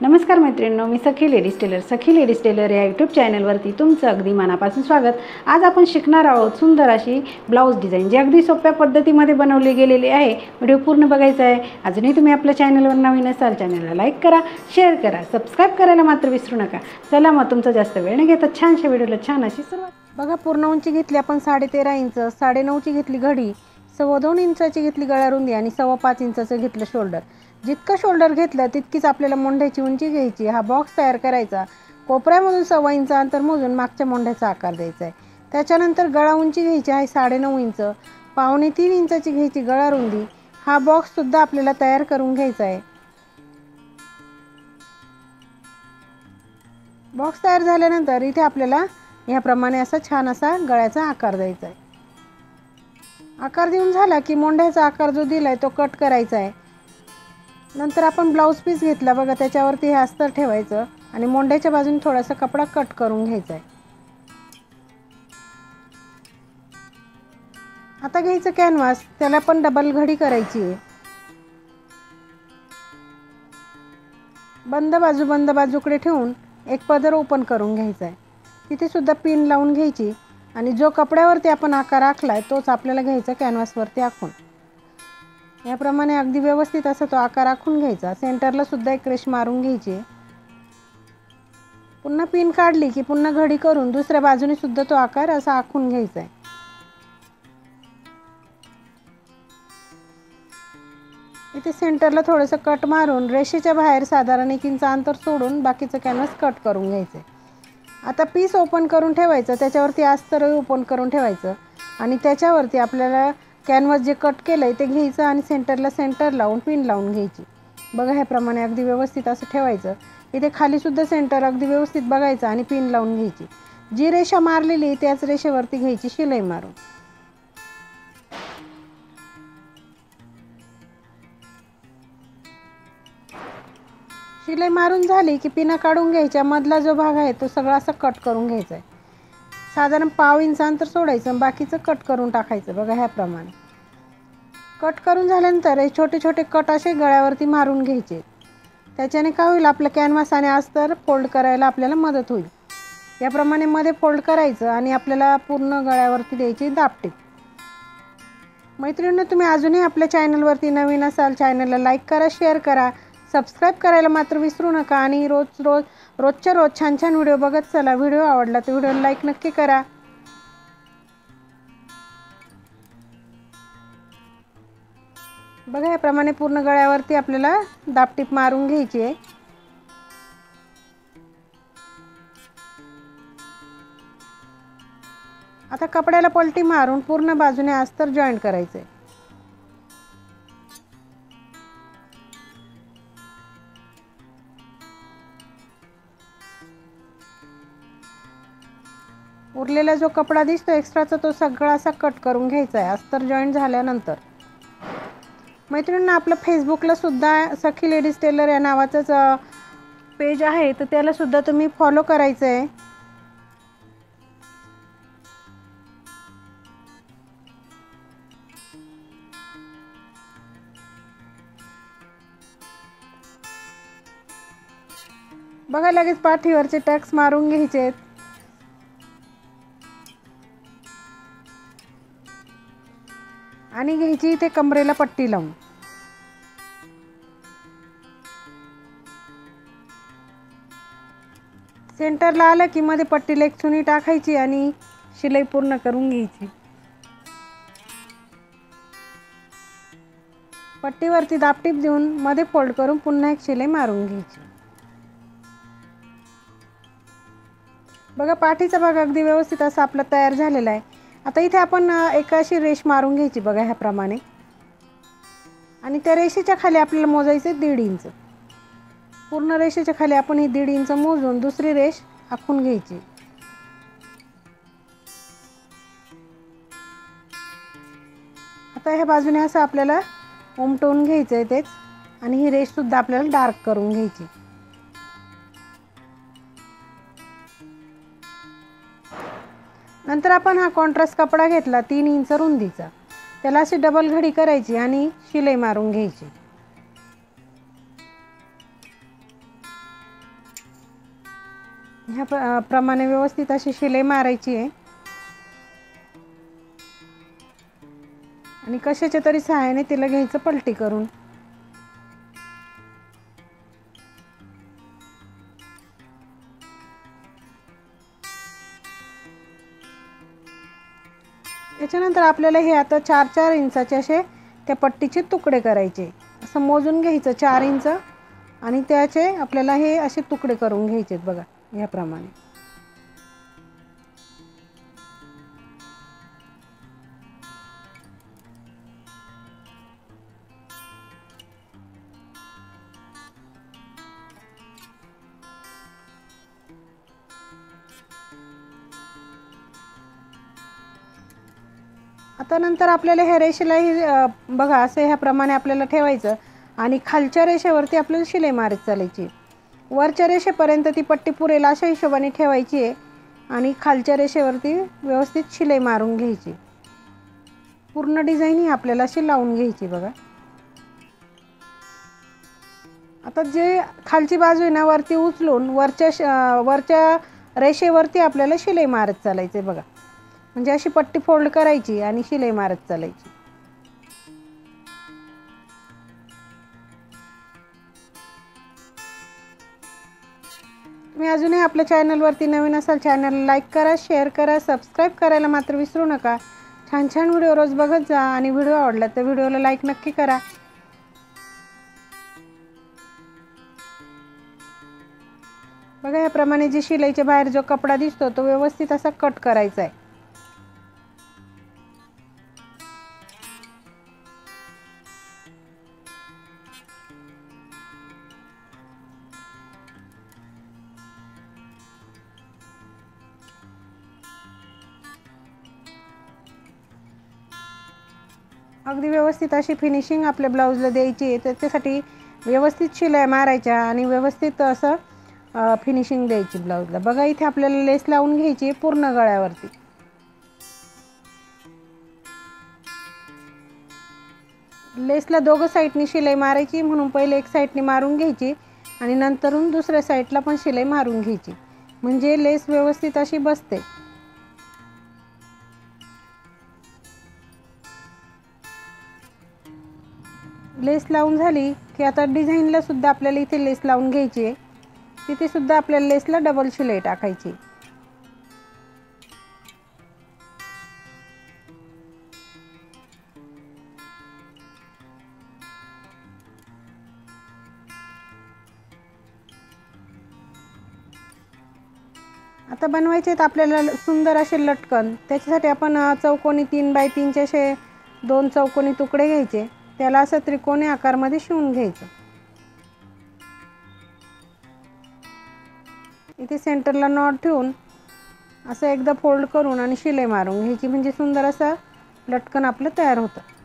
नमस्कार मैत्रिणींनो, मी सखी ladies tailor या यूट्यूब चॅनलवरती तुमचं अगदी मनापासून स्वागत। आज आपण शिकणार आहोत सुंदर अशी ब्लाऊज डिझाईन, जी अगदी सोप्या पद्धतीमध्ये बनवली गेलेली आहे। व्हिडिओ पूर्ण बघायचा आहे। अजूनही तुम्ही आपल्या चॅनलवर नवीन असाल, चॅनलला लाईक करा, शेअर करा, सबस्क्राईब करायला मात्र विसरू नका। चला मग तुमचा जास्त वेळ न घेता छानशा व्हिडिओला छान अशी सुरुवात। बघा, पूर्ण उंची घेतली आपण 13.5 इंच, 9.5ची घेतली घडी, 2.25 इंचाची घेतली गळा रुंदी आणि 5.25 इंचाचं घेतलं शोल्डर। जितकं शोल्डर घेतलं तितकीच आपल्याला मोंढ्याची उंची घ्यायची। हा बॉक्स तयार करायचा। कोपऱ्यामधून 1.25 इंच अंतर मोजून मागच्या मोंढ्याचा आकार द्यायचा आहे। त्याच्यानंतर गळा उंची घ्यायची आहे 9.5 इंच, 2.25 इंचाची घ्यायची गळा रुंदी। हा बॉक्स सुद्धा आपल्याला तयार करून घ्यायचा आहे। बॉक्स तयार झाल्यानंतर इथे आपल्याला याप्रमाणे असा छान असा गळ्याचा आकार द्यायचा आहे। आकार देऊन झाला की मोंढ्याचा आकार जो दिलाय तो कट करायचा आहे। नंतर आपण ब्लाउज पीस घेतला बघा, त्याच्यावरती हे अस्तर ठेवायचं आणि मोंढ्याच्या बाजूने थोडासा कपडा कट करून घ्यायचा आहे। आता घ्यायचं कॅनव्हास, त्याला पण डबल घडी करायची आहे। बंद बाजूकडे ठेवून एक पदर ओपन करून घ्यायचा आहे। तिथे सुद्धा पिन लावून घ्यायची आणि जो कपड्यावरती आपण आकार आखलाय तोच आपल्याला घ्यायचा कॅनव्हासवरती आखून। याप्रमाणे अगदी व्यवस्थित असा तो आकार आखून घ्यायचा। सेंटरला सुद्धा एक रेष मारून घ्यायची। पुन्हा पिन काढली की पुन्हा घडी करून दुसऱ्या बाजूने सुद्धा तो आकार असा आखून घ्यायचा आहे। इथे सेंटरला थोडंसं कट मारून रेषेच्या बाहेर साधारण 1 इंच अंतर सोडून बाकीचं कॅनव्हास कट करून घ्यायचं। आता पीस ओपन करून ठेवायचं, त्याच्यावरती अस्तर ओपन करून ठेवायचं आणि त्याच्यावरती आपल्याला कॅनव्हास जे कट केलंय ते घ्यायचं आणि सेंटर लावून पिन लावून घ्यायची। बघा, ह्याप्रमाणे अगदी व्यवस्थित असं ठेवायचं। इथे खाली सुद्धा सेंटर अगदी व्यवस्थित बघायचं आणि पिन लावून घ्यायची। जी रेषा मारलेली त्याच रेषेवरती घ्यायची शिलाई मारून। शिलाई मारून झाली की पिना काढून घ्यायच्या। मधला जो भाग आहे तो सगळा असा कट करून घ्यायचा आहे। साधारण 1.5 इंच अंतर सोडायचं, बाकीचं कट करून टाकायचं। बघा, ह्याप्रमाणे कट करून झाल्यानंतर हे छोटे छोटे कट असे गळ्यावरती मारून घ्यायचे। त्याच्याने काय होईल, आपलं कॅनव्हास आणि अस्तर फोल्ड करायला आपल्याला मदत होईल। याप्रमाणे मध्ये फोल्ड करायचं आणि आपल्याला पूर्ण गळ्यावरती द्यायची दापटीप। मैत्रिणींनो, तुम्ही अजूनही आपल्या चॅनलवरती नवीन असाल, चॅनलला लाईक करा, शेअर करा, सबस्क्राईब करायला मात्र विसरू नका आणि रोजच्या रोज छान छान व्हिडिओ बघत चला। व्हिडिओ आवडला तर व्हिडिओला लाईक नक्की करा। बघा, याप्रमाणे पूर्ण गळ्यावरती आपल्याला दापटीप मारून घ्यायची आहे। आता कपड्याला पलटी मारून पूर्ण बाजूने अस्तर जॉईंट करायचे। उरलेला जो कपडा दिसतो एक्स्ट्राचा तो सगळा असा कट करून घ्यायचा आहे अस्तर जॉईंट झाल्यानंतर। मैत्रिणींना, आपलं फेसबुकला सुद्धा सखी लेडीज टेलर या नावाचंच पेज आहे, तर त्याला सुद्धा तुम्ही फॉलो करायचं आहे। बघा, लगेच पाठीवरचे टक्स मारून घ्यायचे आणि घ्यायची इथे कमरेला पट्टी लावून। सेंटरला आलं की मध्ये पट्टीला एक चुनी टाकायची आणि शिलाई पूर्ण करून घ्यायची। पट्टीवरती दापटीप देऊन मध्ये फोल्ड करून पुन्हा एक शिलाई मारून घ्यायची। बघा, पाठीचा भाग अगदी व्यवस्थित असा आपला तयार झालेला आहे। आता इथे आपण एक अशी रेष मारून घ्यायची बघा, ह्याप्रमाणे, आणि त्या रेषेच्या खाली आपल्याला मोजायचे 1.5 इंच। पूर्ण रेषेच्या खाली आपण ही 1.5 इंच मोजून दुसरी रेष आखून घ्यायची। आता ह्या बाजूने असं आपल्याला उमटवून घ्यायचं आहे तेच, आणि ही रेष सुद्धा आपल्याला डार्क करून घ्यायची। नंतर आपण हा कॉन्ट्रास्ट कपडा घेतला 3 इंच रुंदीचा, त्याला अशी डबल घडी करायची आणि शिलाई मारून घ्यायची। ह्या प्रमाणे व्यवस्थित अशी शिलाई मारायची आहे आणि कशाच्या तरी सहाय्याने तिला घ्यायचं पलटी करून। त्याच्यानंतर आपल्याला हे आता 4-4 इंचाचे असे त्या पट्टीचे तुकडे करायचे। असं मोजून घ्यायचं 4 इंच आणि त्याचे आपल्याला हे असे तुकडे करून घ्यायचे बघा याप्रमाणे। आता नंतर आपल्याला ह्या रेषेला बघा असं ह्याप्रमाणे आपल्याला ठेवायचं आणि खालच्या रेषेवरती आपल्याला शिलाई मारत चालायची। वरच्या रेषेपर्यंत ती पट्टी पुरेल अशा हिशोबाने ठेवायची आहे आणि खालच्या रेषेवरती व्यवस्थित शिलाई मारून घ्यायची। पूर्ण डिझाईन ही आपल्याला अशी लावून घ्यायची बघा। आता जे खालची बाजू आहे ना वरती उचलून वरच्या रेषेवरती आपल्याला शिलाई मारत चालायचे बघा। म्हणजे अशी पट्टी फोल्ड करायची आणि शिलाई मारत चालायची। तुम्ही अजूनही आपल्या चॅनलवरती नवीन असाल चॅनलला लाईक करा, शेअर करा, सबस्क्राईब करायला मात्र विसरू नका। छान छान व्हिडिओ रोज बघत जा आणि व्हिडिओ आवडला तर व्हिडिओला लाईक नक्की करा। बघा याप्रमाणे जी शिलाईच्या बाहेर जो कपडा दिसतो तो व्यवस्थित असा कट करायचा आहे। अगदी व्यवस्थित अशी फिनिशिंग आपल्या ब्लाऊजला द्यायची आहे। त्याच्यासाठी व्यवस्थित शिलाई मारायच्या आणि व्यवस्थित असं फिनिशिंग द्यायची ब्लाऊजला। बघा इथे आपल्याला लेस लावून घ्यायची पूर्ण गळ्यावरती। लेसला दोघं साईडनी शिलाई मारायची म्हणून पहिले एक साईडनी मारून घ्यायची आणि नंतरून दुसऱ्या साईडला पण शिलाई मारून घ्यायची म्हणजे लेस व्यवस्थित अशी बसते। लेस लावून झाली की आता डिझाईनला सुद्धा आपल्याला इथे लेस लावून घ्यायची आहे। तिथे सुद्धा आपल्याला लेसला डबल शिलाई टाकायची। आता बनवायचे आहेत आपल्याला सुंदर असे लटकन। त्याच्यासाठी आपण चौकोनी 3x3 चे असे 2 चौकोनी तुकडे घ्यायचे, त्याला असं त्रिकोणी आकारमध्ये शिवून घ्यायचं। इथे सेंटरला नॉट ठेवून असं एकदा फोल्ड करून आणि शिलाई मारून घ्यायची म्हणजे सुंदर असं लटकन आपलं तयार होतं।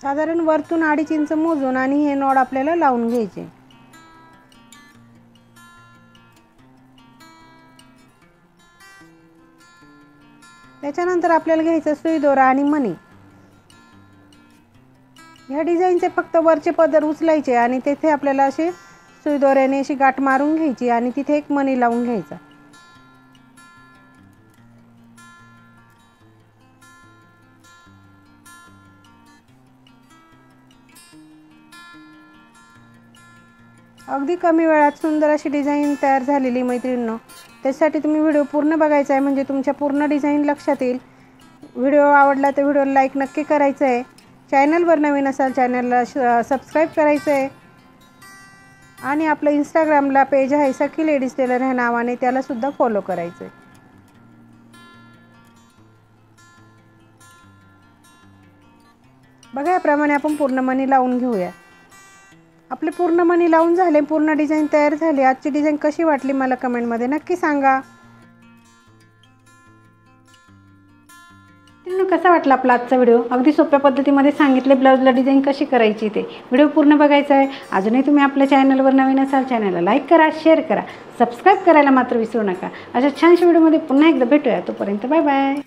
साधारण वरतून 2.5 इंच मोजून आणि हे नॉड आपल्याला लावून घ्यायचे। त्याच्यानंतर आपल्याला घ्यायचं सुई दोरा आणि मणी। ह्या डिझाईनचे फक्त वरचे पदर उचलायचे आणि तिथे आपल्याला अशी सुई दोऱ्याने अशी गाठ मारून घ्यायची आणि तिथे एक मणी लावून घ्यायचा। अगदी कमी वेळात सुंदर अशी डिझाईन तयार झालेली मैत्रिणींनो। त्यासाठी तुम्ही व्हिडिओ पूर्ण बघायचा आहे म्हणजे तुमच्या पूर्ण डिझाईन लक्षात येईल। व्हिडिओ आवडला तर व्हिडिओला लाईक नक्की करायचं आहे। चॅनलवर नवीन असाल चॅनलला सबस्क्राईब करायचं आहे आणि आपलं इंस्टाग्रामला पेज आहे सखी लेडीज टेलर ह्या नावाने, त्याला सुद्धा फॉलो करायचं आहे। बघा याप्रमाणे आपण पूर्ण मणी लावून घेऊया। आपले पूर्ण मणी लावून झाले, पूर्ण डिझाईन तयार झाली। आजची डिझाईन कशी वाटली मला कमेंटमध्ये नक्की सांगा। कसा वाटला आपला आजचा व्हिडिओ? अगदी सोप्या पद्धतीमध्ये सांगितले ब्लाऊजला डिझाईन कशी करायची ते. व्हिडिओ पूर्ण बघायचा आहे. अजूनही तुम्ही आपल्या चॅनलवर नवीन असाल चॅनलला लाईक करा, शेअर करा, सबस्क्राईब करायला मात्र विसरू नका. अशा छानशा व्हिडिओमध्ये पुन्हा एकदा भेटूया. तोपर्यंत बाय बाय.